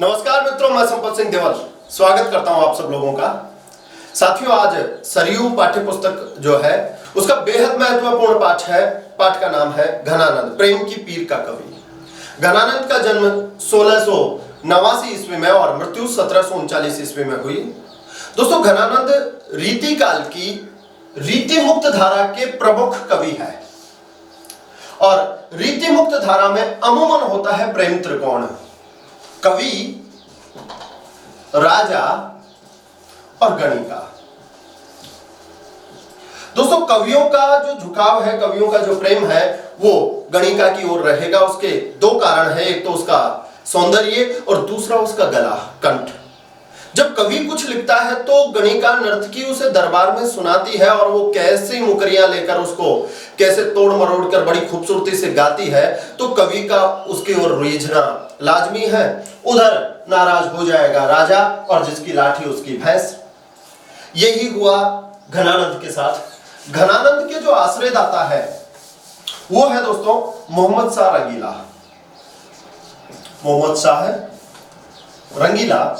नमस्कार मित्रों, मैं संपत सिंह देवल स्वागत करता हूं आप सब लोगों का। साथियों, आज सरयू पाठ्य पुस्तक जो है उसका बेहद महत्वपूर्ण पाठ है। पाठ का नाम है घनानंद, प्रेम की पीर का कवि। घनानंद का जन्म 1689 ईस्वी में और मृत्यु 1739 ईस्वी में हुई। दोस्तों, घनानंद रीति काल की रीति मुक्त धारा के प्रमुख कवि है और रीति मुक्त धारा में अमूमन होता है प्रेम त्रिकोण: कवि, राजा और गणिका। दोस्तों, कवियों का जो झुकाव है, कवियों का जो प्रेम है, वो गणिका की ओर रहेगा। उसके दो कारण हैं, एक तो उसका सौंदर्य और दूसरा उसका गला, कंठ। जब कवि कुछ लिखता है तो गणिका नर्तकी उसे दरबार में सुनाती है और वो कैसी मुकरियां लेकर उसको कैसे तोड़ मरोड़ कर बड़ी खूबसूरती से गाती है, तो कवि का उसकी ओर रीझना लाजमी है। उधर नाराज हो जाएगा राजा और जिसकी लाठी उसकी भैंस। यही हुआ घनानंद के साथ। घनानंद के जो आश्रयदाता है वो है दोस्तों मोहम्मद शाह रंगीला। मोहम्मद शाह रंगीला,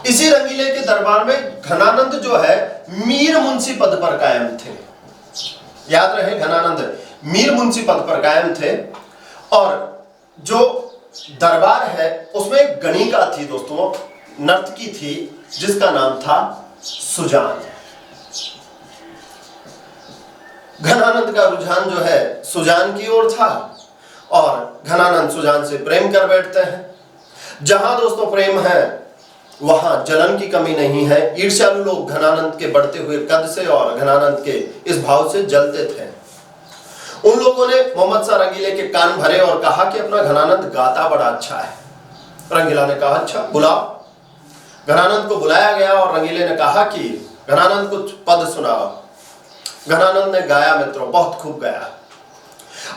इसी रंगीले के दरबार में घनानंद जो है मीर मुंशी पद पर कायम थे। याद रहे, घनानंद मीर मुंशी पद पर कायम थे और जो दरबार है उसमें एक गणिका थी दोस्तों, नर्तकी थी, जिसका नाम था सुजान। घनानंद का रुझान जो है सुजान की ओर था और घनानंद सुजान से प्रेम कर बैठते हैं। जहां दोस्तों प्रेम है वहां जलन की कमी नहीं है। ईर्ष्यालु लोग घनानंद के बढ़ते हुए कद से और घनानंद के इस भाव से जलते थे। उन लोगों ने मोहम्मद शाह रंगीले के कान भरे और कहा कि अपना घनानंद गाता बड़ा अच्छा है। रंगीला ने कहा, अच्छा बुलाओ। घनानंद को बुलाया गया और रंगीले ने कहा कि घनानंद कुछ पद सुनाओ। घनानंद ने गाया मित्रों, बहुत खूब गाया।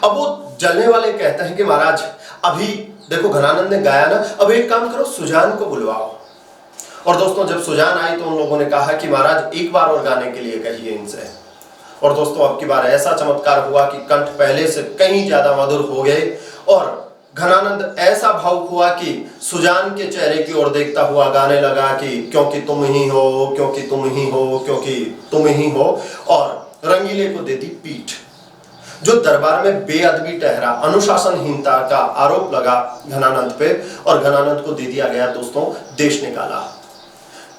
अब वो जलने वाले कहते हैं कि महाराज अभी देखो घनानंद ने गाया ना, अब एक काम करो, सुजान को बुलवाओ। और दोस्तों जब सुजान आई तो उन लोगों ने कहा कि महाराज एक बार और गाने के लिए कहिए इनसे। और दोस्तों अब की बार ऐसा चमत्कार हुआ कि कंठ पहले से कहीं ज्यादा मधुर हो गए और घनानंद ऐसा भावुक हुआ कि सुजान के चेहरे की ओर देखता हुआ गाने लगा कि क्योंकि तुम ही हो, क्योंकि तुम ही हो, क्योंकि तुम ही हो। और रंगीले को दे दी पीठ। जो दरबार में बेअदबी ठहरा, अनुशासनहीनता का आरोप लगा घनानंद पे और घनानंद को दे दिया गया दोस्तों देश निकाला।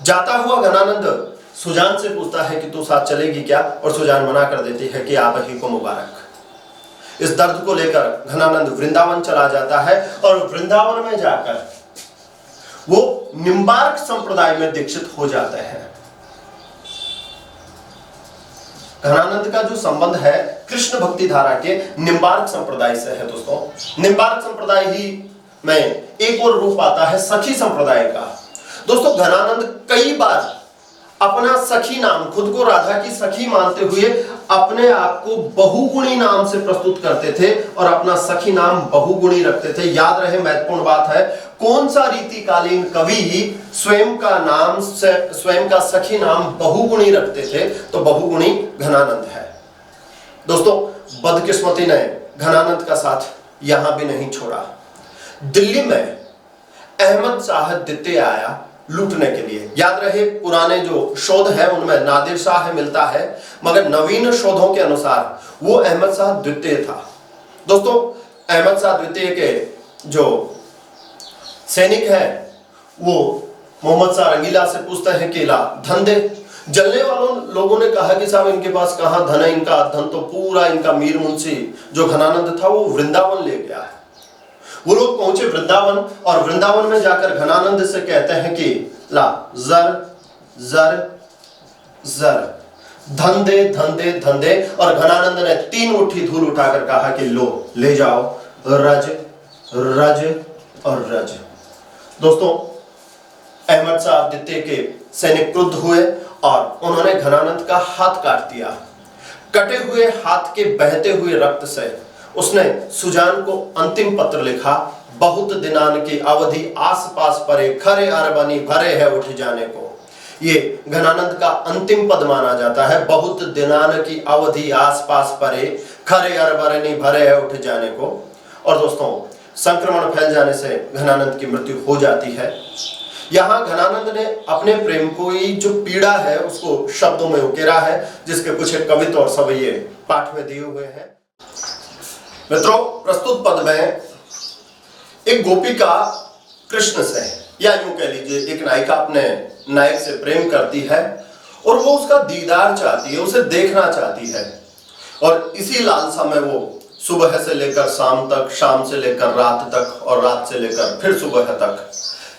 जाता हुआ घनानंद सुजान से पूछता है कि तू साथ चलेगी क्या, और सुजान मना कर देती है कि आप ही को मुबारक। इस दर्द को लेकर घनानंद वृंदावन चला जाता है और वृंदावन में जाकर वो निम्बार्क संप्रदाय में दीक्षित हो जाते हैं। घनानंद का जो संबंध है कृष्ण भक्ति धारा के निम्बार्क संप्रदाय से है दोस्तों। निम्बार्क संप्रदाय ही में एक और रूप आता है सखी संप्रदाय का। दोस्तों घनानंद कई बार अपना सखी नाम, खुद को राधा की सखी मानते हुए अपने आप को बहुगुणी नाम से प्रस्तुत करते थे और अपना सखी नाम बहुगुणी रखते थे। याद रहे, महत्वपूर्ण बात है, कौन सा रीतिकालीन कवि ही स्वयं का नाम से स्वयं का सखी नाम बहुगुणी रखते थे, तो बहुगुणी घनानंद है। दोस्तों बदकिस्मती ने घनानंद का साथ यहां भी नहीं छोड़ा। दिल्ली में अहमद शाह द्वितीय आया लूटने के लिए। याद रहे, पुराने जो शोध है उनमें नादिर शाह मिलता है, मगर नवीन शोधों के अनुसार वो अहमद शाह द्वितीय था। दोस्तों अहमद शाह द्वितीय के जो सैनिक है वो मोहम्मद शाह रंगीला से पूछते हैं कि ला धन दे। जलने वालों लोगों ने कहा कि साहब इनके पास कहां धन है, इनका धन तो पूरा इनका मीर मुंशी जो घनानंद था वो वृंदावन ले गया है। वो लोग पहुंचे वृंदावन और वृंदावन में जाकर घनानंद से कहते हैं कि ला जर जर जर, धन दे धन दे धन दे। और घनानंद ने 3 मुट्ठी धूल उठाकर कहा कि लो ले जाओ, रज रज और रज। दोस्तों अहमद शाह द्वितीय के सैनिक क्रुद्ध हुए और उन्होंने घनानंद का हाथ काट दिया। कटे हुए हाथ के बहते हुए रक्त से उसने सुजान को अंतिम पत्र लिखा, बहुत दिनान की अवधि आस पास परे, खरे अरबनी भरे है उठ जाने को। ये घनानंद का अंतिम पद माना जाता है, बहुत दिनान की अवधि आस पास परे, खरे अरबनी भरे है उठ जाने को। और दोस्तों संक्रमण फैल जाने से घनानंद की मृत्यु हो जाती है। यहाँ घनानंद ने अपने प्रेम को ही जो पीड़ा है उसको शब्दों में उकेरा है, जिसके कुछ कविता और सवैये पाठ में दिए हुए हैं। मित्रों, प्रस्तुत पद में एक गोपिका कृष्ण से, या यूं कह लीजिए एक नायिका अपने नायक से प्रेम करती है और वो उसका दीदार चाहती है, उसे देखना चाहती है, और इसी लालसा में वो सुबह से लेकर शाम तक, शाम से लेकर रात तक और रात से लेकर फिर सुबह तक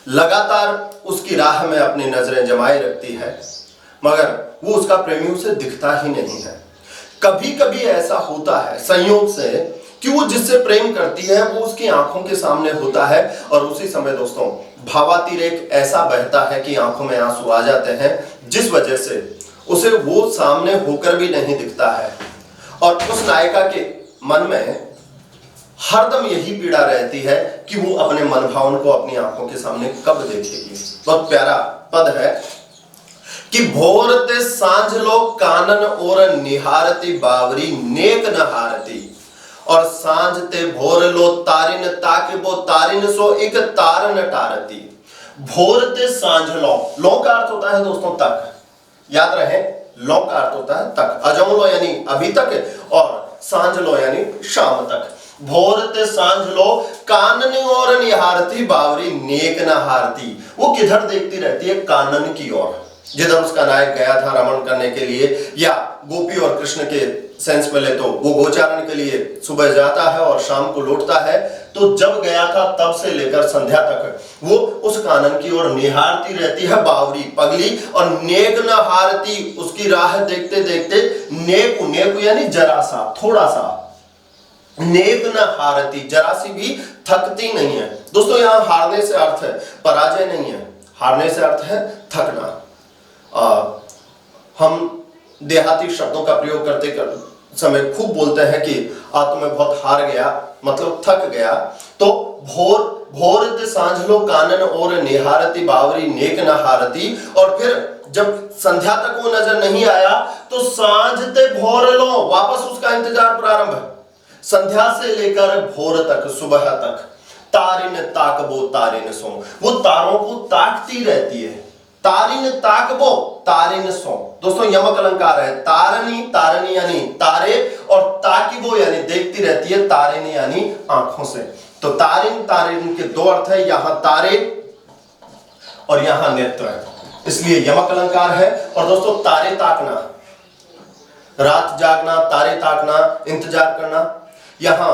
लगातार उसकी राह में अपनी नजरें जमाए रखती है, मगर वो उसका प्रेमी उसे दिखता ही नहीं है। कभी कभी ऐसा होता है संयोग से कि वो जिससे प्रेम करती है वो उसकी आंखों के सामने होता है, और उसी समय दोस्तों भावातिरेक ऐसा बहता है कि आंखों में आंसू आ जाते हैं, जिस वजह से उसे वो सामने होकर भी नहीं दिखता है। और उस नायिका के मन में हरदम यही पीड़ा रहती है कि वो अपने मन भावन को अपनी आंखों के सामने कब देखेगी। बहुत प्यारा पद है कि भोरते सांझ लो कानन और निहारती बावरी नेक न हारती, और सांझ ते भोर लो तारिन ताके वो तारिन सो एक तारन टारती। भोरते सांझ लो का अर्थ होता है दोस्तों तक, याद रहे, लो का अर्थ होता है तक, अजम लो यानी अभी तक, और सांझ लो यानी शाम तक। भोरते सांझ लो कानन और निहारती बावरी नेक न हारती, वो किधर देखती रहती है? कानन की ओर, जिधर उसका नायक गया था रमण करने के लिए, या गोपी और कृष्ण के सेंस में ले तो वो गोचारण के लिए सुबह जाता है और शाम को लौटता है। तो जब गया था तब से लेकर संध्या तक वो उस कानन की ओर निहारती रहती है बावरी पगली, और नेक न हारती, उसकी राह देखते देखते नेकु, नेकु यानी जरा सा, थोड़ा सा, नेक न हारती, जरा सी भी थकती नहीं है। दोस्तों यहाँ हारने से अर्थ है पराजय नहीं है, हारने से अर्थ है थकना। हम देहाती शब्दों का प्रयोग करते समय खूब बोलते हैं कि तुम्हें बहुत हार गया, मतलब थक गया। तो भोर सांझ लो कानन और निहारती बावरी नेक न हारती, और फिर जब संध्या तक वो नजर नहीं आया तो सांझ ते भोर लो, वापस उसका इंतजार प्रारंभ है, संध्या से लेकर भोर तक, सुबह तक। तारिन ताकबो तारिन सो, वो तारों को ताकती रहती है। तारिन ताकबो तारिन सो, दोस्तों यमक अलंकार है। तारनी, तारनी यानी तारे, और ताकिबो यानी देखती रहती है, तारिन यानी आंखों से। तो तारिन तारिन के दो अर्थ है, यहां तारे और यहां नेत्र है, इसलिए यमक अलंकार है। और दोस्तों तारे ताकना, रात जागना, तारे ताकना, इंतजार करना, यहां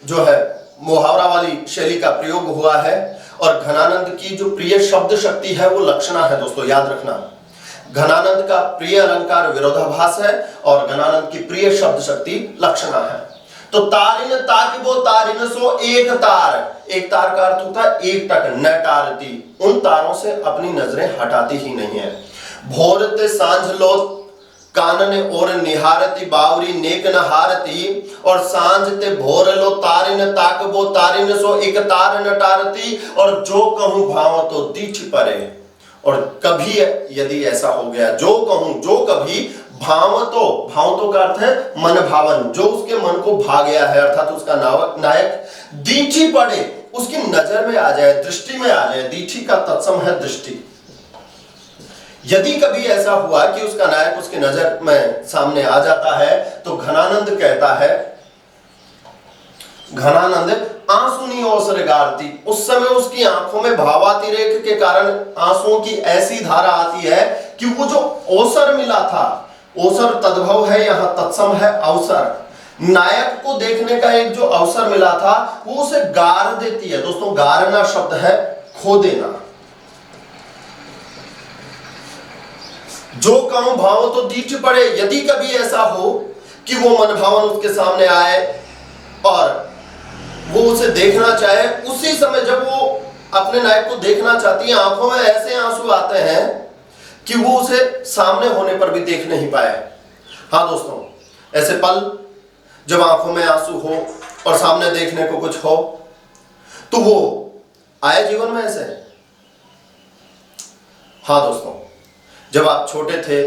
जो है मुहावरा वाली शैली का प्रयोग हुआ है। और घनानंद की जो प्रिय शब्द शक्ति है वो लक्षणा है दोस्तों, याद रखना। घनानंद का प्रिय अलंकार विरोधाभास है और घनानंद की प्रिय शब्द शक्ति लक्षणा है। तो तारिन ताकिबो तारिन सो एक तार, एक तार का अर्थ होता है एक टक, न टारती, उन तारों से अपनी नजरें हटाती ही नहीं है। भोरते सांझ लो कानन और निहारती बावरी नेक न हारती, और सांझ ते भोर लो तारिन ताकबो तारिन सो एक तार न टारती, और जो कहूं भाव तो दीठ परे। और कभी यदि ऐसा हो गया, जो कहूं, जो कभी, भाव तो का अर्थ है मन भावन, जो उसके मन को भा गया है, अर्थात उसका नायक दीठी पड़े, उसकी नजर में आ जाए, दृष्टि में आ जाए। दीठी का तत्सम है दृष्टि। यदि कभी ऐसा हुआ कि उसका नायक उसकी नजर में सामने आ जाता है तो घनानंद कहता है, घनानंद आंसुनी ओसर गारती, उस समय उसकी आंखों में भावातिरेक के कारण आंसुओं की ऐसी धारा आती है कि वो जो ओसर मिला था, ओसर तद्भव है, यहां तत्सम है अवसर, नायक को देखने का एक जो अवसर मिला था वो उसे गार देती है। दोस्तों गारना शब्द है खो देना। जो कहूं भाव तो दीठ पड़े, यदि कभी ऐसा हो कि वो मन भावन उसके सामने आए और वो उसे देखना चाहे, उसी समय जब वो अपने नायक को देखना चाहती है, आंखों में ऐसे आंसू आते हैं कि वो उसे सामने होने पर भी देख नहीं पाए। हाँ दोस्तों, ऐसे पल जब आंखों में आंसू हो और सामने देखने को कुछ हो, तो वो आए जीवन में ऐसे। हाँ दोस्तों, जब आप छोटे थे,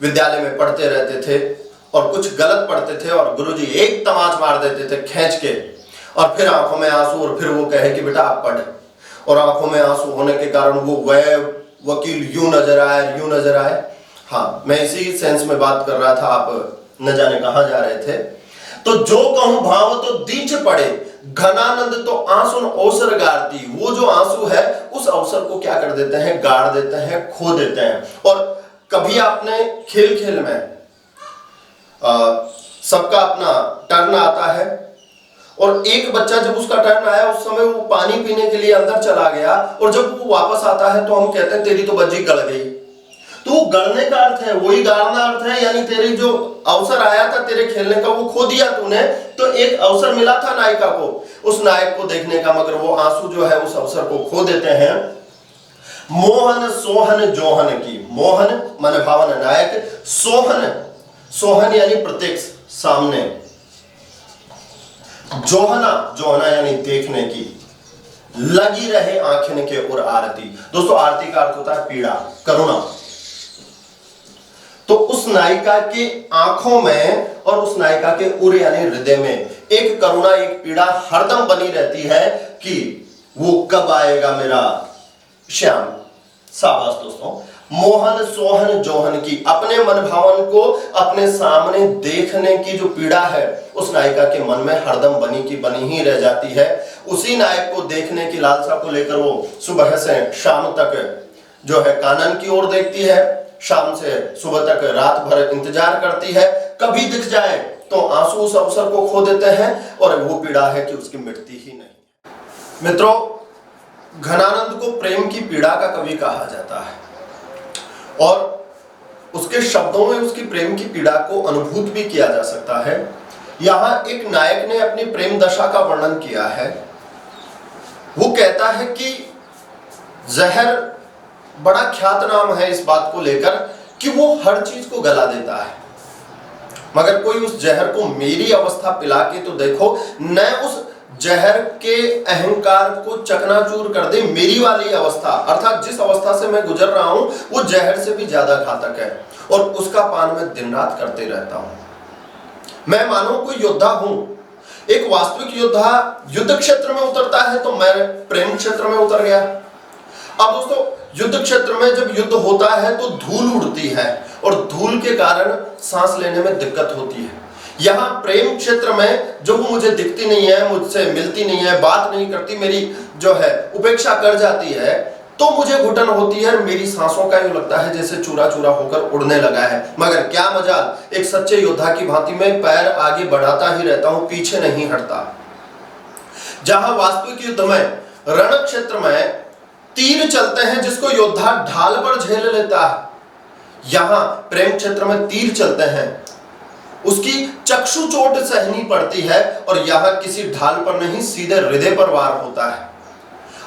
विद्यालय में पढ़ते रहते थे और कुछ गलत पढ़ते थे और गुरुजी एक तमाच मार देते थे खींच के, और फिर आंखों में आंसू, और फिर वो कहे कि बेटा आप पढ़, और आंखों में आंसू होने के कारण वो वह वकील यूं नजर आए, यूं नजर आए। हाँ, मैं इसी सेंस में बात कर रहा था, आप न जाने कहां जा रहे थे। तो जो कहूं भाव तो दीच पड़े, घनानंद तो आंसुन अवसर गारती। वो जो आंसू है उस अवसर को क्या कर देते हैं, गाड़ देते हैं, खो देते हैं। और कभी आपने खेल खेल में सबका अपना टर्न आता है, और एक बच्चा जब उसका टर्न आया उस समय वो पानी पीने के लिए अंदर चला गया, और जब वो वापस आता है तो हम कहते हैं तेरी तो बज्जी गड़ गई। तो वो गड़ने का अर्थ है, वही गाड़ना अर्थ है, यानी तेरी जो अवसर आया था तेरे खेलने का वो खो दिया तूने। तो एक अवसर मिला था नायिका को, उस नायक को देखने का, मगर वो आंसू जो है उस अवसर को खो देते हैं। मोहन सोहन जोहन की, मोहन मन भावन नायक, सोहन, सोहन यानी प्रत्यक्ष सामने, जोहना, जोहना यानी देखने की, लगी रहे आंखिन के उर आरती। दोस्तों आरती का अर्थ होता है पीड़ा, करुणा। तो उस नायिका के आंखों में और उस नायिका के उर यानी हृदय में एक करुणा, एक पीड़ा हरदम बनी रहती है कि वो कब आएगा मेरा श्याम। शाबाश दोस्तों। मोहन सोहन जोहन की, अपने मन भावन को अपने सामने देखने की जो पीड़ा है उस नायिका के मन में हरदम बनी की बनी ही रह जाती है। उसी नायक को देखने की लालसा को लेकर वो सुबह से शाम तक जो है कानन की ओर देखती है, शाम से सुबह तक रात भर इंतजार करती है। कभी दिख जाए तो आंसू उस अवसर को खो देते हैं, और वो पीड़ा है कि उसकी मिटती ही नहीं। मित्रों, घनानंद को प्रेम की पीड़ा का कवि कहा जाता है, और उसके शब्दों में उसकी प्रेम की पीड़ा को अनुभूत भी किया जा सकता है। यहां एक नायक ने अपनी प्रेम दशा का वर्णन किया है। वो कहता है कि जहर बड़ा ख्यात नाम है इस बात को लेकर कि वो हर चीज को गला देता है, मगर कोई उस जहर को मेरी अवस्था पिला के तो देखो, न उस जहर के अहंकार को चकनाचूर कर दे मेरी वाली अवस्था, अर्थात जिस अवस्था से मैं गुजर रहा हूं वो जहर से भी ज्यादा घातक है, और उसका पान मैं दिन रात करते रहता हूं। मैं मानो कोई योद्धा हूं, एक वास्तविक योद्धा युद्ध क्षेत्र में उतरता है तो मैं प्रेम क्षेत्र में उतर गया। अब दोस्तों युद्ध क्षेत्र में जब युद्ध होता है तो धूल उड़ती है, और धूल के कारण सांस लेने में दिक्कत होती है। यहां प्रेम क्षेत्र में जो वो मुझे दिखती नहीं है, मुझसे मिलती नहीं है, बात नहीं करती, मेरी जो है उपेक्षा कर जाती है, तो मुझे घुटन होती है, मेरी सांसों का यूं लगता है जैसे चूरा चूरा होकर उड़ने लगा है। मगर क्या मजाल, एक सच्चे योद्धा की भांति में पैर आगे बढ़ाता ही रहता हूं, पीछे नहीं हटता। जहां वास्तविक युद्ध में, रण क्षेत्र में तीर चलते हैं जिसको योद्धा ढाल पर झेल लेता है, यहां प्रेम क्षेत्र में तीर चलते हैं, उसकी चक्षु चोट सहनी पड़ती है, और यहां किसी ढाल पर नहीं सीधे हृदय पर वार होता है।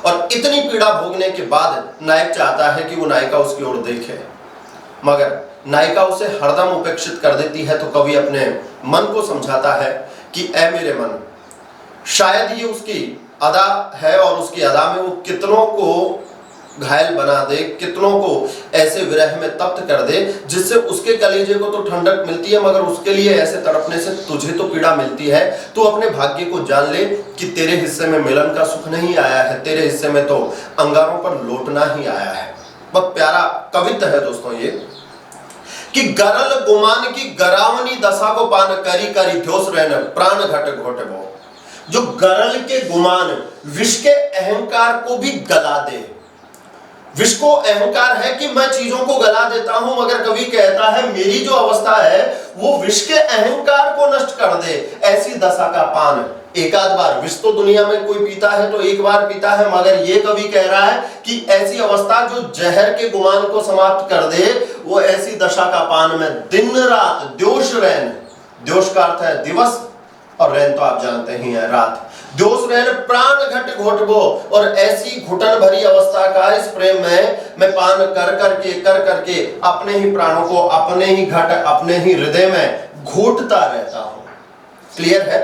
और इतनी पीड़ा भोगने के बाद नायक चाहता है कि वो नायिका उसकी ओर देखे, मगर नायिका उसे हरदम उपेक्षित कर देती है। तो कवि अपने मन को समझाता है कि ऐ मेरे मन, शायद ये उसकी अदा है, और उसकी अदा में वो कितनों को घायल बना दे, कितनों को ऐसे विरह में तप्त कर दे जिससे उसके कलेजे को तो ठंडक मिलती है, मगर उसके लिए ऐसे तड़पने से तुझे तो पीड़ा मिलती है। तो अपने भाग्य को जान ले कि तेरे हिस्से में मिलन का सुख नहीं आया है, तेरे हिस्से में तो अंगारों पर लौटना ही आया है। बहुत प्यारा कवित्व है दोस्तों ये, कि गरल गुमान की गरावनी दशा को पान करी करी ध्योस रहन प्राण घट घोटे वो। जो गरल के गुमान, विष के अहंकार को भी गला दे। विष को अहंकार है कि मैं चीजों को गला देता हूं, मगर कवि कहता है मेरी जो अवस्था है वो विष के अहंकार को नष्ट कर दे। ऐसी दशा का पान एक आध बार, विष तो दुनिया में कोई पीता है तो एक बार पीता है, मगर ये कवि कह रहा है कि ऐसी अवस्था जो जहर के गुमान को समाप्त कर दे, वो ऐसी दशा का पान में दिन रात द्योष रैन, द्योष का अर्थ है दिवस, और रैन तो आप जानते ही हैं रात, दोष रैन प्राण घट घोटबो। और ऐसी घुटन भरी अवस्था का इस प्रेम में मैं पान कर करके अपने ही प्राणों को अपने ही घट, अपने ही हृदय में घोटता रहता हूं। क्लियर है?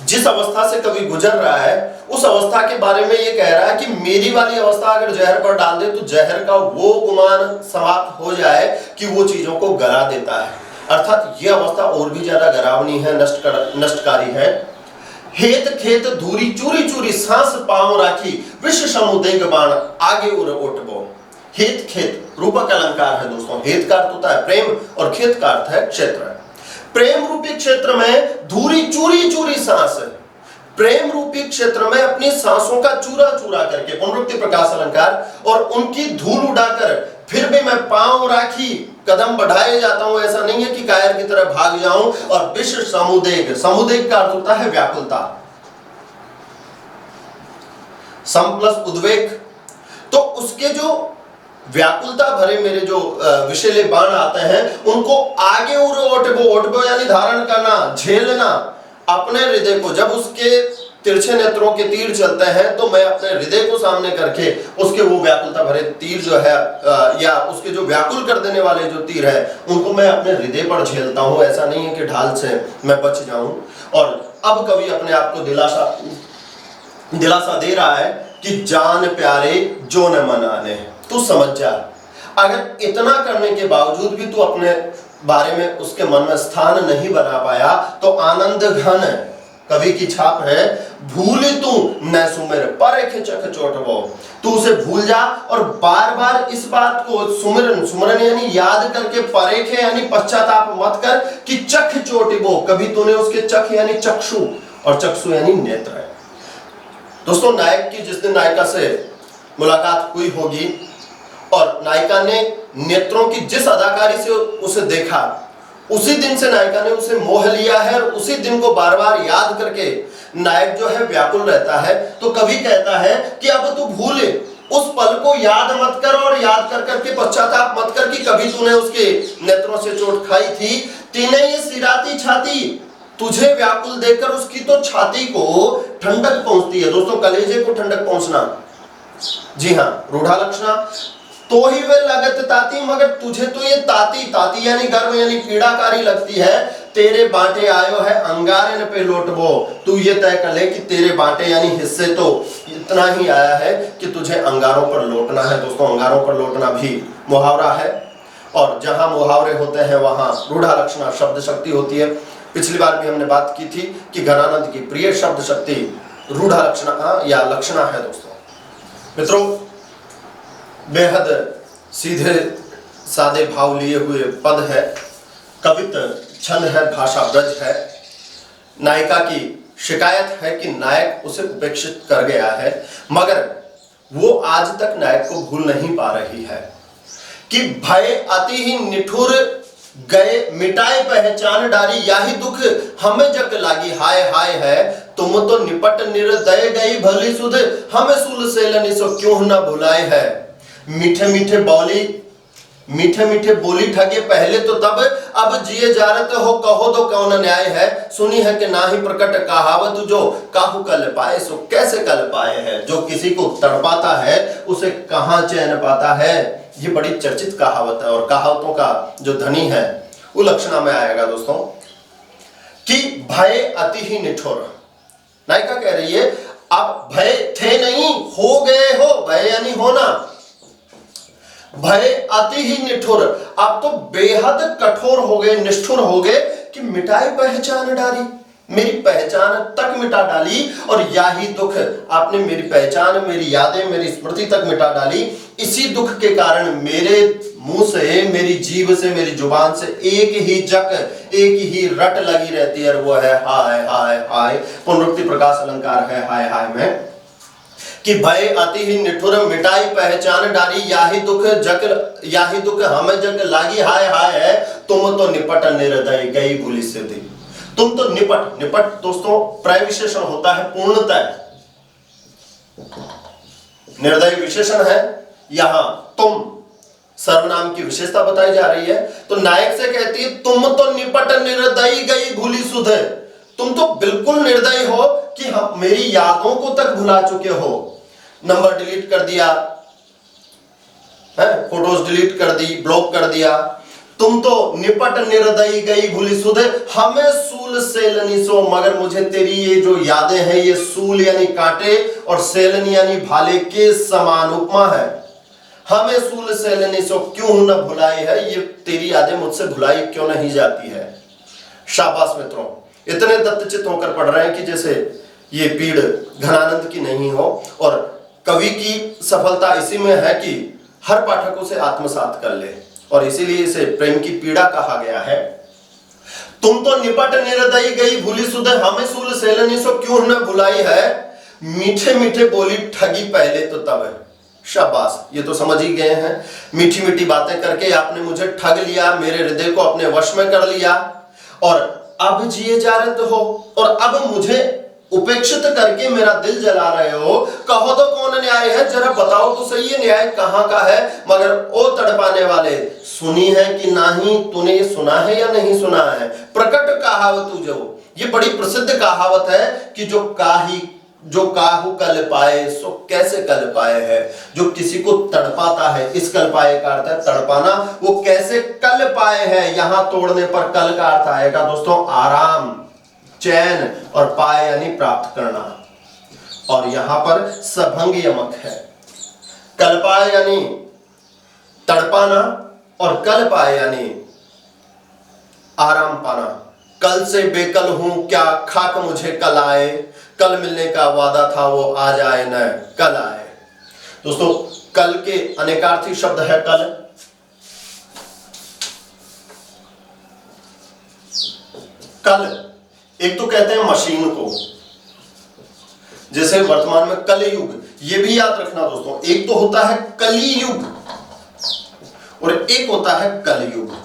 जिस अवस्था से कभी गुजर रहा है उस अवस्था के बारे में ये कह रहा है कि मेरी वाली अवस्था अगर जहर पर डाल दे तो जहर का वो गुमान समाप्त हो जाए कि वो चीजों को गला देता है। अर्थात ये अवस्था और भी ज्यादा डरावनी है, नष्टकारी है। हेत खेत धूरी चूरी चूरी सांस पांव राखी विश्व समुदेग बाण आगे उर ओटबो। हेत खेत रूपक अलंकार है दोस्तों। हेत का अर्थ होता है प्रेम और खेत का अर्थ है क्षेत्र। प्रेम रूपी क्षेत्र में धूरी चूरी चूरी सांस है। प्रेम रूपी क्षेत्र में अपनी सांसों का चूरा चूरा करके, पुनरुक्ति प्रकाश अलंकार, और उनकी धूल उड़ाकर फिर भी मैं पांव राखी कदम बढ़ाए जाता हूं। ऐसा नहीं है कि कायर की तरह भाग जाऊं। और विश्व समुदेग, समुदेग का अर्थ होता है व्याकुलता, सम प्लस उद्वेग। तो उसके जो व्याकुलता भरे मेरे जो विषैले बाण आते हैं उनको आगे ओटबो, ओटबो यानी धारण करना, झेलना अपने हृदय को। जब उसके तिरछे नेत्रों के तीर चलते हैं तो मैं अपने हृदय को सामने करके उसके वो व्याकुलता भरे तीर जो है या उसके जो व्याकुल कर देने वाले जो तीर है उनको मैं अपने हृदय पर झेलता हूं। ऐसा नहीं है कि ढाल से मैं बच जाऊं। और अब कवि अपने आप को दिलासा दे रहा है कि जान प्यारे जो न मनाने। तू समझ जा, अगर इतना करने के बावजूद भी तू अपने बारे में उसके मन में स्थान नहीं बना पाया तो आनंद घन कवि की छाप है। भूल तू न सुमिर परेख चख चोटबो। तू उसे भूल जा और बार बार इस बात को सुमिरन, सुमिरन यानी याद करके, परेखे यानी पश्चाताप मत कर कि चख चोटिबो, कभी तूने उसके चख यानी चक्षु, और चक्षु यानी नेत्र है। दोस्तों, नायक की जिस दिन नायिका से मुलाकात हुई होगी और नायिका ने नेत्रों की जिस अदाकारी से उसे देखा, उसी दिन से नायिका ने उसे मोह लिया है और उसी दिन को बार बार याद करके नायक जो है व्याकुल रहता है। तो कवि कहता है कि अब तू भूले, उस पल को याद मत कर और याद कर करके पश्चाताप मत कर कि कभी तूने उसके नेत्रों से चोट खाई थी। तीने ये सिराती छाती, तुझे व्याकुल देखकर उसकी तो छाती को ठंडक पहुंचती है। दोस्तों, कलेजे को ठंडक पहुंचना, जी हाँ, रूढ़ा लक्षणा। तो ही वे लगत ताती, मगर तुझे तो ये ताती, ताती यानी गर्व यानी पीड़ाकारी लगती है। तेरे बांटे आयो है अंगारे पे लौटबो। तू ये तय कर ले कि तेरे बांटे यानी हिस्से तो इतना ही आया है कि तुझे अंगारों पर लौटना है। दोस्तों, अंगारों पर लौटना भी मुहावरा है और जहां मुहावरे होते हैं वहां रूढ़ा लक्षणा शब्द शक्ति होती है। पिछली बार भी हमने बात की थी कि घनानंद की प्रिय शब्द शक्ति रूढ़ा लक्षणा या लक्षणा है। दोस्तों मित्रों, बेहद सीधे सादे भाव लिए हुए पद है, कवित छंद है, भाषा ब्रज है। नायिका की शिकायत है कि नायक उसे उपेक्षित कर गया है, मगर वो आज तक नायक को भूल नहीं पा रही है कि भय अति ही निठुर गए मिटाए पहचान डारी, याही दुख हमें जग लागी हाय हाय है। तुम तो निपट निर्दय गई भली सुध, हमें सूल सेलनी सो क्यों न भुलाए है। मीठे मीठे बोली ठगे पहले तो तब, अब जिए जारत हो कहो तो कौन न्याय है। सुनी है कि ना ही प्रकट कहावत, जो काहू कल पाए सो कैसे कल पाए है। जो किसी को तड़पाता है उसे कहां चैन पाता है। ये बड़ी चर्चित कहावत है और कहावतों का जो धनी है वो लक्षणा में आएगा दोस्तों कि भय अति ही निठुर। नायिका कह रही है अब भय थे नहीं, हो गए हो, भय यानी होना, भय अति ही निठुर, अब तो बेहद कठोर हो गए, निष्ठुर हो गए कि मिटाई पहचान डाली, मेरी पहचान तक मिटा डाली। और याही दुख, आपने मेरी पहचान, मेरी यादें, मेरी स्मृति तक मिटा डाली। इसी दुख के कारण मेरे मुंह से, मेरी जीभ से, मेरी जुबान से एक ही जक, एक ही रट लगी रहती है, वो है हाय हाय हाय। पुनरुक्ति प्रकाश अलंकार है हाय हाय में कि भय अति ही निठुर मिटाई पहचान डारी, याही दुख हमें जग लागी हाय हाय है। तुम तो निपट निर्दय गई भूली सिद्धि। तुम तो निपट, निपट दोस्तों प्रय विशेषण होता है पूर्णतः, निर्दय विशेषण है। यहां तुम सर्वनाम की विशेषता बताई जा रही है। तो नायक से कहती है तुम तो निपट निर्दयी गई भूली सुध, तुम तो बिल्कुल निर्दयी हो कि हम मेरी यादों को तक भुला चुके हो। नंबर डिलीट कर दिया है, फोटोज डिलीट कर दी, ब्लॉक कर दिया। तुम तो निपट निर्दयी गई भूली सुध, हमें सूल सेलनी सो, मगर मुझे तेरी ये जो यादें हैं ये सूल यानी कांटे और सेलनी यानी भाले के समान उपमा है। हमें सूल सेलनी सो क्यों न भुलाई है, ये तेरी यादें मुझसे भुलाई क्यों नहीं जाती है। शाबाश मित्रों, इतने दत्तचित्त होकर पढ़ रहे हैं कि जैसे ये पीड़ घनानंद की नहीं हो। और कवि की सफलता इसी में है कि हर पाठक उसे आत्मसात कर ले, और इसीलिए इसे प्रेम की पीड़ा कहा गया है। तुम तो निपट निर्दयी गई भूली सुध, हमें सूल सेलनी सो क्यों न भुलाई है, मीठे मीठे बोली ठगी पहले तो तब है। शाबाश, ये तो समझ ही गए हैं। मीठी मीठी बातें करके आपने मुझे ठग लिया, मेरे हृदय को अपने वश में कर लिया, और अब जिए जा रहे हो, और अब मुझे उपेक्षित करके मेरा दिल जला रहे हो। कहो तो कौन न्याय है, जरा बताओ तो सही, ये न्याय कहां का है। मगर ओ तड़पाने वाले, सुनी है कि नहीं तूने ये सुना है या नहीं सुना है। प्रकट कहावत जो, ये बड़ी प्रसिद्ध कहावत है कि जो काहू कल पाए सो कैसे कल पाए है। जो किसी को तड़पाता है, इस कल पाए का अर्थ है तड़पाना, वो कैसे कल पाए है। यहां तोड़ने पर कल का अर्थ आएगा दोस्तों आराम, चैन, और पाए यानी प्राप्त करना। और यहां पर सभंग यमक है। कल पाए यानी तड़पाना, और कल पाए यानी आराम पाना। कल से बेकल हूं क्या खाक मुझे कल आए, कल मिलने का वादा था वो आज आए न कल आए। दोस्तों, कल के अनेकार्थी शब्द है कल। कल एक तो कहते हैं मशीन को, जैसे वर्तमान में कलयुग, ये भी याद रखना दोस्तों। एक तो होता है कली युग और एक होता है कलयुग।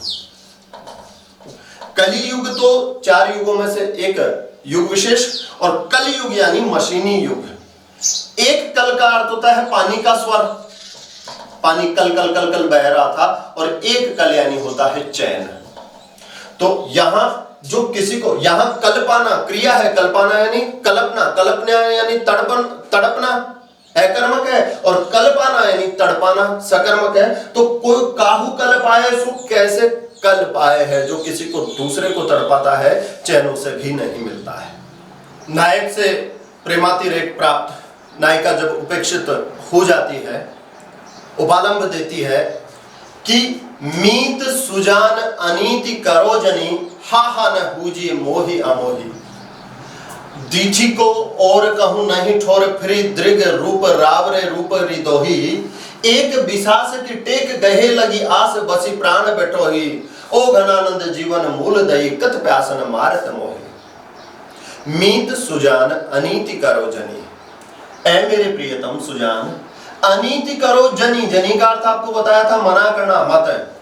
कली युग तो 4 युगों में से एक युग विशेष, और कलयुग यानी मशीनी युग। एक कल का अर्थ होता है पानी का स्वर, पानी कल कल कल कल बह रहा था, और एक कल यानी होता है चैन। तो यहां जो किसी को, यहां कल्पना क्रिया है, कल्पना यानी कल्पना, कल्पना यानी तड़पना अकर्मक है, और कल्पना यानी तड़पाना सकर्मक है। तो कोई काहू कल पाए सो कैसे कल पाए है। जो किसी को दूसरे को तड़पाता है, चैन उसे भी नहीं मिलता है। नायक से प्रेमातिरेक प्राप्त नायिका जब उपेक्षित हो जाती है, उपालंब देती है कि मीत सुजान अनीति करो जनी, हा हा न हूजिए मोहि अमोही। दीठी को और कहूं नहीं ठोर, फिरी दृग रूप रावरे रूप रिदोही। एक विशास की टेक गहे लगी आस, बसी प्राण बैठोही। ओ घनानंद जीवन मूल दई, कत प्यासन मारत मोही। मीत सुजान अनीति करो जनी, ऐ मेरे प्रियतम सुजान, अनीति करो जनी। जनी का अर्थ आपको बताया था मना करना, मत,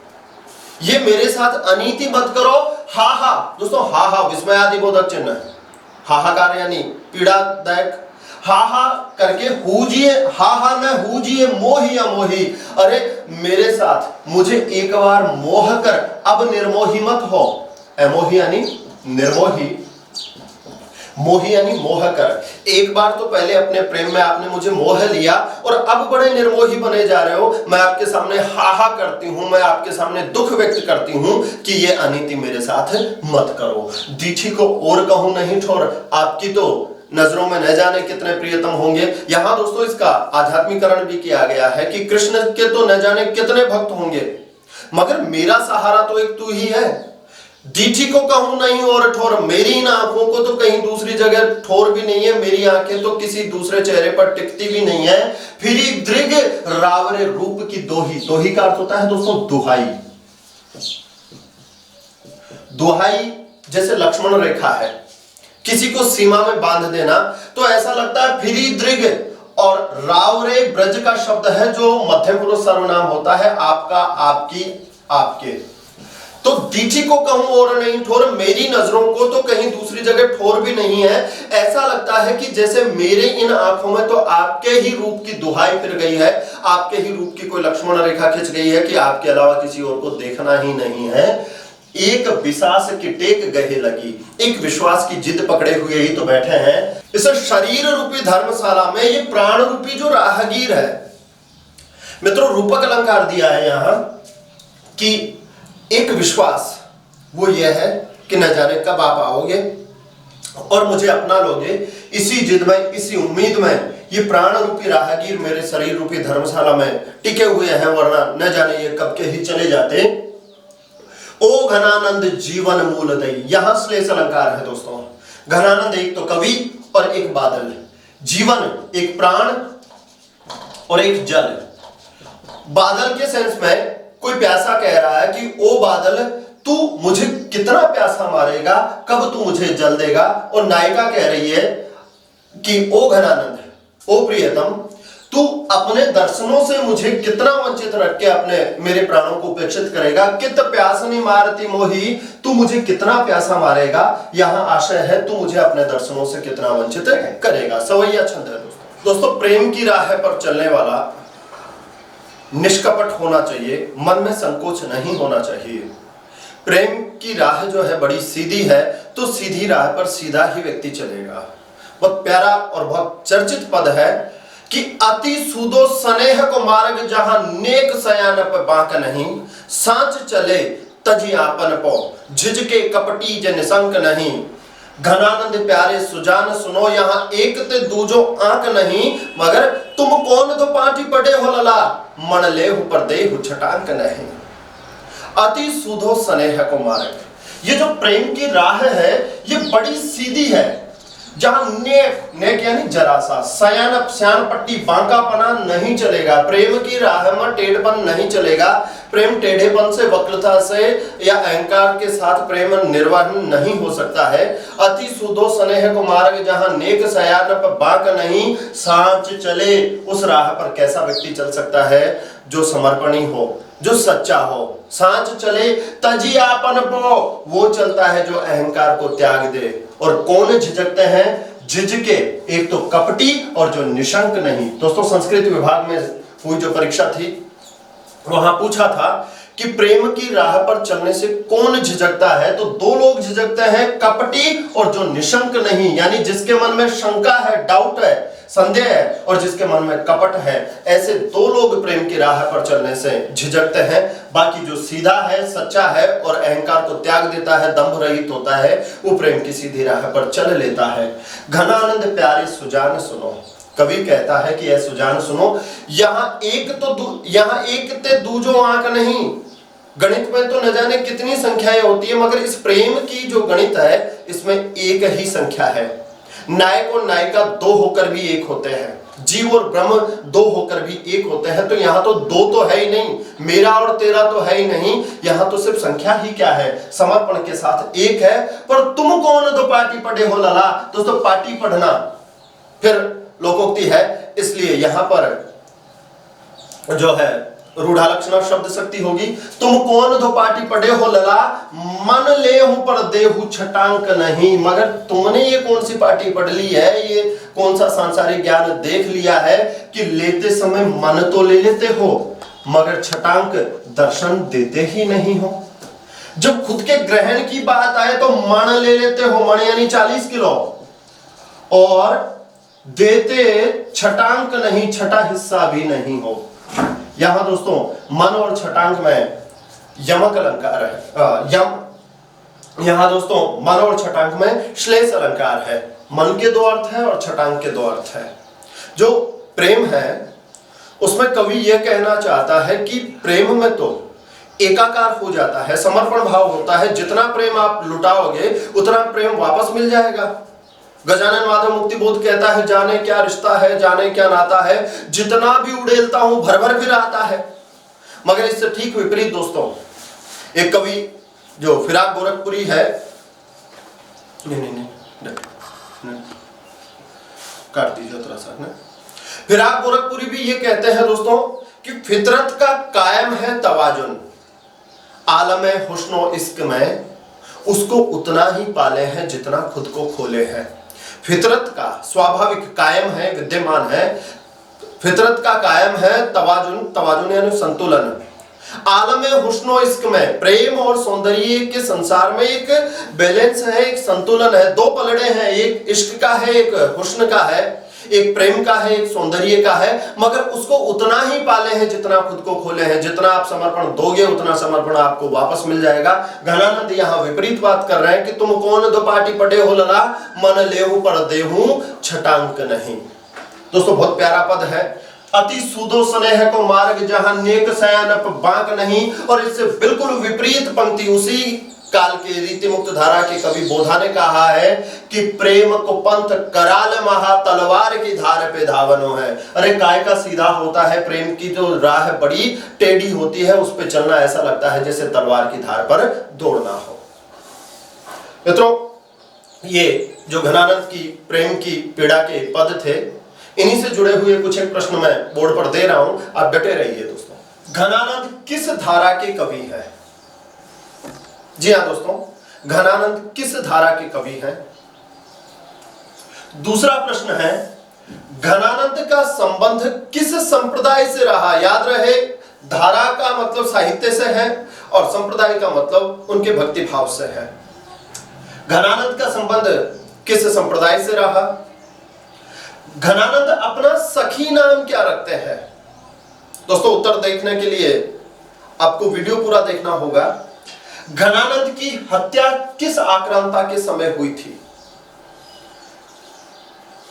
ये मेरे साथ अनीति मत करो। हा हा दोस्तों, हा हा विस्मय आदि बोधक चिन्ह है। हाहाकार यानी पीड़ादायक। हा हा करके हूजिए, हा हा न हूजिए मोही अमोही। अरे मेरे साथ मुझे एक बार मोह कर, अब निर्मोही मत हो। अमोही यानी निर्मोही, मोही यानी मोह कर। एक बार तो पहले अपने प्रेम में आपने मुझे मोह लिया, और अब बड़े निर्मोही बने जा रहे हो। मैं आपके सामने हाहा करती हूं, मैं आपके सामने दुख व्यक्त करती हूं कि ये अनीति मेरे साथ मत करो। दीठी को और कहूं नहीं ठोर, आपकी तो नजरों में न जाने कितने प्रियतम होंगे। यहां दोस्तों इसका आध्यात्मिकरण भी किया गया है कि कृष्ण के तो न जाने कितने भक्त होंगे, मगर मेरा सहारा तो एक तू ही है। दीठी को कहूं नहीं और ठोर, मेरी इन आंखों को तो कहीं दूसरी जगह ठोर भी नहीं है, मेरी आंखें तो किसी दूसरे चेहरे पर टिकती भी नहीं है। फिर दृग रावरे रूप की दोही। दोही का अर्थ होता है दोस्तों दुहाई। दुहाई जैसे लक्ष्मण रेखा है, किसी को सीमा में बांध देना, तो ऐसा लगता है फिरी दृग। और रावरे ब्रज का शब्द है जो मध्यम पुरुष सर्वनाम होता है, आपका, आपकी, आपके। तो दीठी को कहूं और नहीं ठोर, मेरी नजरों को तो कहीं दूसरी जगह ठोर भी नहीं है। ऐसा लगता है कि जैसे मेरे इन आंखों में तो आपके ही रूप की दुहाई फिर गई है, आपके ही रूप की कोई लक्ष्मण रेखा खिंच गई है कि आपके अलावा किसी और को देखना ही नहीं है। एक विश्वास की टेक गहे लगी, एक विश्वास की जिद पकड़े हुए ही तो बैठे हैं इस शरीर रूपी धर्मशाला में। ये प्राण रूपी जो राहगीर है, मित्रों रूपक अलंकार दिया है यहां कि एक विश्वास वो ये है कि न जाने कब आप आओगे और मुझे अपना लोगे। इसी जिद में, इसी उम्मीद में ये प्राण रूपी राहगीर मेरे शरीर रूपी धर्मशाला में टिके हुए हैं, वरना न जाने ये कब के ही चले जाते। ओ घनानंद जीवन मूल दई, यहां श्लेष अलंकार है दोस्तों। घनानंद एक तो कवि और एक बादल। जीवन एक प्राण और एक जल। बादल के सेंस में कोई प्यासा कह रहा है कि ओ बादल, तू मुझे कितना प्यासा मारेगा, कब तू मुझे जल देगा। और नायिका कह रही है कि ओ घनानंद, ओ प्रियतम, तू अपने दर्शनों से मुझे कितना वंचित रख के अपने मेरे प्राणों को उपेक्षित करेगा। कित प्यासनी मारती मोही, तू मुझे कितना प्यासा मारेगा। यहां आशय है तू मुझे अपने दर्शनों से कितना वंचित करेगा। सवैया छंद है दोस्तों। प्रेम की राह पर चलने वाला निष्कपट होना चाहिए, मन में संकोच नहीं होना चाहिए। प्रेम की राह जो है बड़ी सीधी है, तो सीधी राह पर सीधा ही व्यक्ति चलेगा। बहुत प्यारा और बहुत चर्चित पद है कि अति सूदो स्नेह को मार्ग, जहां नेक सयान पे बांक नहीं। सांच चले तजी आपन पो, झिझके कपटी जे निसंक नहीं। घनानंद प्यारे सुजान सुनो, यहाँ एक ते दूजो आंक नहीं। मगर तुम कौन दो पाटी पड़े हो लला, मन ले पर देहु छटांक नहीं। अति सुधो स्नेह को मार्ग, ये जो प्रेम की राह है ये बड़ी सीधी है। जहां नेक यानी जरा सा, सयान श्यान पट्टी बांकापना नहीं चलेगा। प्रेम की राह में टेढ़पन नहीं चलेगा। प्रेम टेढ़ेपन से, वक्रता से या अहंकार के साथ प्रेम निर्वहन नहीं हो सकता है। अति सुधो स्नेह को मार्ग, जहां नेक सयान पर बांक नहीं। सांच चले, उस राह पर कैसा व्यक्ति चल सकता है? जो समर्पणी हो, जो सच्चा हो। सांच चले तजी आपन पो, वो चलता है जो अहंकार को त्याग दे। और कौन झिझकते हैं? झिझके एक तो कपटी और जो निशंक नहीं। दोस्तों संस्कृत विभाग में हुई जो परीक्षा थी, वहां पूछा था कि प्रेम की राह पर चलने से कौन झिझकता है, तो दो लोग झिझकते हैं, कपटी और जो निशंक नहीं, यानी जिसके मन में शंका है, डाउट है, संदेह है, और जिसके मन में कपट है। ऐसे दो लोग प्रेम की राह पर चलने से झिझकते हैं। बाकी जो सीधा है, सच्चा है और अहंकार को त्याग देता है, दंभ रहित होता है, वो प्रेम की सीधी राह पर चल लेता है। घनानंद प्यारे सुजान सुनो, कवि कहता है कि ऐ सुजान सुनो, यहाँ एक ते दूजो आंक नहीं। गणित में तो न जाने कितनी संख्याएं होती है, मगर इस प्रेम की जो गणित है इसमें एक ही संख्या है। नायक और नायिका दो होकर भी एक होते हैं, जीव और ब्रह्म दो होकर भी एक होते हैं। तो यहाँ तो दो तो है ही नहीं, मेरा और तेरा तो है ही नहीं, यहाँ तो सिर्फ संख्या ही क्या है, समर्पण के साथ एक है। पर तुम कौन दो पाटी पढ़े हो लला। दोस्तों पाटी पढ़ना फिर लोकोक्ति है, इसलिए यहां पर जो है रूढ़ालक्षणा शब्द शक्ति होगी। तुम कौन दो पाटी पढ़े हो लला, मन ले हूं पर देहु छटांक नहीं। मगर तुमने ये कौन सी पाटी पढ़ ली है, ये कौन सा सांसारिक ज्ञान देख लिया है कि लेते समय मन तो ले लेते हो मगर छटांक दर्शन देते ही नहीं हो। जब खुद के ग्रहण की बात आए तो मन ले लेते हो, मन यानी 40 किलो, और देते छटांक नहीं, छठा हिस्सा भी नहीं हो। यहां दोस्तों मन और छटांक में यमक अलंकार है। यहां दोस्तों मन और छटांक में श्लेष अलंकार है। मन के दो अर्थ है और छटांक के दो अर्थ है। जो प्रेम है उसमें कवि यह कहना चाहता है कि प्रेम में तो एकाकार हो जाता है, समर्पण भाव होता है। जितना प्रेम आप लुटाओगे उतना प्रेम वापस मिल जाएगा। गजानन माधव मुक्ति बोध कहता है, जाने क्या रिश्ता है, जाने क्या नाता है, जितना भी उड़ेलता हूं भर भर फिर आता है। मगर इससे ठीक विपरीत दोस्तों एक कवि जो फिराक गोरखपुरी है, नहीं काट दीजिए थोड़ा सा ना। फिराक गोरखपुरी भी ये कहते हैं दोस्तों कि फितरत का कायम है तवाजुन, आलम हुस्नो इश्क में उसको उतना ही पाले हैं जितना खुद को खोले हैं। फितरत का स्वाभाविक कायम है, विद्यमान है, फितरत का कायम है तवाजुन, तवाजुन यानी संतुलन। आलम हुस्नो इश्क में, प्रेम और सौंदर्य के संसार में एक बैलेंस है, एक संतुलन है। दो पलड़े हैं, एक इश्क का है, एक हुस्न का है, एक प्रेम का है, एक सौंदर्य का है। मगर उसको उतना ही पाले हैं जितना खुद को खोले हैं। जितना आप समर्पण दोगे उतना समर्पण आपको वापस मिल जाएगा। घनानंद यहाँ विपरीत बात कर रहे हैं कि तुम कौन दो पाटी पढ़े हो लला, मन लेहू पर देहू छटांक नहीं। दोस्तों बहुत प्यारा पद है। अति सुदो स्नेह को मार्ग, जहां नेक सयान बांक नहीं। और इससे बिल्कुल विपरीत पंक्ति उसी काल के रीति मुक्त धारा के कवि बोधा ने कहा है कि प्रेम को पंथ कराल महा तलवार की धार पे धावनो है। अरे काय का सीधा होता है, प्रेम की जो राह बड़ी टेढ़ी होती है, उस पे चलना ऐसा लगता है जैसे तलवार की धार पर दौड़ना हो। मित्रों, ये जो घनानंद की प्रेम की पीड़ा के पद थे, इन्हीं से जुड़े हुए कुछ एक प्रश्न मैं बोर्ड पर दे रहा हूं, आप डटे रहिए दोस्तों। घनानंद किस धारा के कवि हैं? जी हां दोस्तों, घनानंद किस धारा के कवि हैं? दूसरा प्रश्न है, घनानंद का संबंध किस संप्रदाय से रहा? याद रहे, धारा का मतलब साहित्य से है और संप्रदाय का मतलब उनके भक्ति भाव से है। घनानंद का संबंध किस संप्रदाय से रहा? घनानंद अपना सखी नाम क्या रखते हैं? दोस्तों, उत्तर देखने के लिए आपको वीडियो पूरा देखना होगा। घनानंद की हत्या किस आक्रांता के समय हुई थी?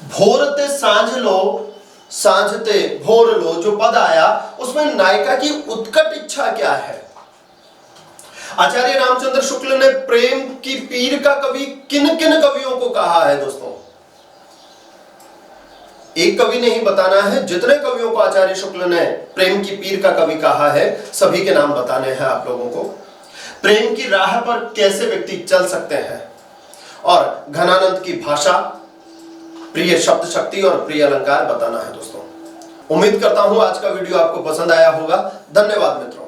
भोरते सांझ लो, सांझते भोर लो, जो पद आया उसमें नायिका की उत्कट इच्छा क्या है? आचार्य रामचंद्र शुक्ल ने प्रेम की पीर का कवि किन किन कवियों को कहा है? दोस्तों, एक कवि नहीं बताना है, जितने कवियों को आचार्य शुक्ल ने प्रेम की पीर का कवि कहा है, सभी के नाम बताने हैं आप लोगों को। प्रेम की राह पर कैसे व्यक्ति चल सकते हैं, और घनानंद की भाषा, प्रिय शब्द शक्ति और प्रिय अलंकार बताना है। दोस्तों, उम्मीद करता हूं आज का वीडियो आपको पसंद आया होगा। धन्यवाद मित्रों।